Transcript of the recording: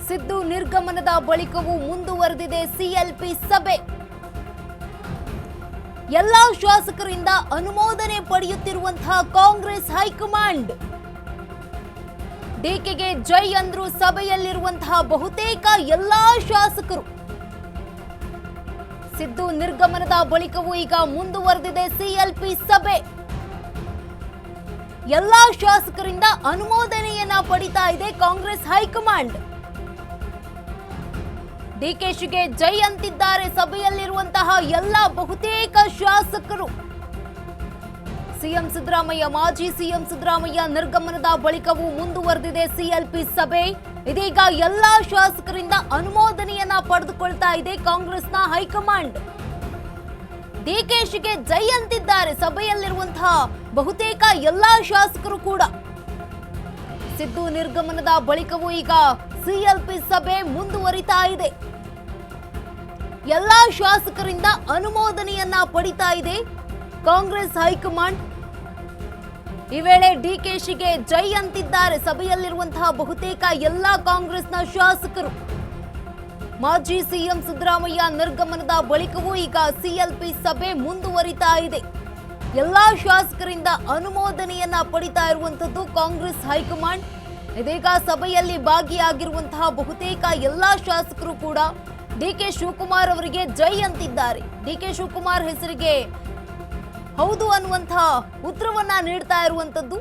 ಸಿದ್ದು ನಿರ್ಗಮನದ ಬಳಿಕವೂ ಮುಂದುವರೆದಿದೆ ಸಿಎಲ್ಪಿ ಸಭೆ. ಎಲ್ಲಾ ಶಾಸಕರಿಂದ ಅನುಮೋದನೆ ಪಡೆಯುತ್ತಿರುವಂತಹ ಕಾಂಗ್ರೆಸ್ ಹೈಕಮಾಂಡ್. ಡಿಕೆಗೆ ಜೈ ಅಂದ್ರು ಸಭೆಯಲ್ಲಿರುವಂತಹ ಬಹುತೇಕ ಎಲ್ಲಾ ಶಾಸಕರು. ಸಿದ್ದು ನಿರ್ಗಮನದ ಬಳಿಕವೂ ಈಗ ಮುಂದುವರೆದಿದೆ ಸಿಎಲ್ಪಿ ಸಭೆ. ಎಲ್ಲಾ ಶಾಸಕರಿಂದ ಅನುಮೋದನೆಯನ್ನ ಪಡಿತಾ ಇದೆ ಕಾಂಗ್ರೆಸ್ ಹೈಕಮಾಂಡ್. ಡಿಕೆಶಿಗೆ ಜೈ ಅಂತಿದ್ದಾರೆ ಸಭೆಯಲ್ಲಿರುವಂತಹ ಎಲ್ಲ ಬಹುತೇಕ ಶಾಸಕರು. ಸಿಎಂ ಸಿದ್ದರಾಮಯ್ಯ, ಮಾಜಿ ಸಿಎಂ ಸಿದ್ದರಾಮಯ್ಯ ನಿರ್ಗಮನದ ಬಳಿಕವೂ ಮುಂದುವರೆದಿದೆ ಸಿಎಲ್ಪಿ ಸಭೆ. ಇದೀಗ ಎಲ್ಲಾ ಶಾಸಕರಿಂದ ಅನುಮೋದನೆಯನ್ನ ಪಡೆದುಕೊಳ್ತಾ ಇದೆ ಕಾಂಗ್ರೆಸ್ನ ಹೈಕಮಾಂಡ್. ಡಿಕೆಶಿಗೆ ಜೈ ಅಂತಿದ್ದಾರೆ ಸಭೆಯಲ್ಲಿರುವಂತಹ ಬಹುತೇಕ ಎಲ್ಲಾ ಶಾಸಕರು ಕೂಡ. ಸಿದ್ದು ನಿರ್ಗಮನದ ಬಳಿಕವೂ ಈಗ ಸಿಎಲ್ಪಿ ಸಭೆ ಮುಂದುವರಿತಾ ಇದೆ. ಎಲ್ಲಾ ಶಾಸಕರಿಂದ ಅನುಮೋದನೆಯನ್ನ ಪಡಿತಾ ಇದೆ ಕಾಂಗ್ರೆಸ್ ಹೈಕಮಾಂಡ್. ಈ ವೇಳೆ ಡಿಕೆಶಿಗೆ ಜೈ ಅಂತಿದ್ದಾರೆ ಸಭೆಯಲ್ಲಿರುವಂತಹ ಬಹುತೇಕ ಎಲ್ಲಾ ಕಾಂಗ್ರೆಸ್ನ ಶಾಸಕರು. ಮಾಜಿ ಸಿಎಂ ಸಿದ್ದರಾಮಯ್ಯ ನಿರ್ಗಮನದ ಬಳಿಕವೂ ಈಗ ಸಿಎಲ್ಪಿ ಸಭೆ ಮುಂದುವರಿತಾ ಇದೆ. ಎಲ್ಲಾ ಶಾಸಕರಿಂದ ಅನುಮೋದನೆಯನ್ನ ಪಡಿತಾ ಇರುವಂತದ್ದು ಕಾಂಗ್ರೆಸ್ ಹೈಕಮಾಂಡ್. ಇದೀಗ ಸಭೆಯಲ್ಲಿ ಭಾಗಿಯಾಗಿರುವಂತಹ ಬಹುತೇಕ ಎಲ್ಲಾ ಶಾಸಕರು ಕೂಡ ಡಿಕೆ ಶಿವಕುಮಾರ್ ಅವರಿಗೆ ಜೈ ಅಂತಿದ್ದಾರೆ. ಡಿಕೆ ಶಿವಕುಮಾರ್ ಹೆಸರಿಗೆ ಹೌದು ಅನ್ನುವಂತಹ ಉತ್ತರವನ್ನ ನೀಡ್ತಾ ಇರುವಂತದ್ದು.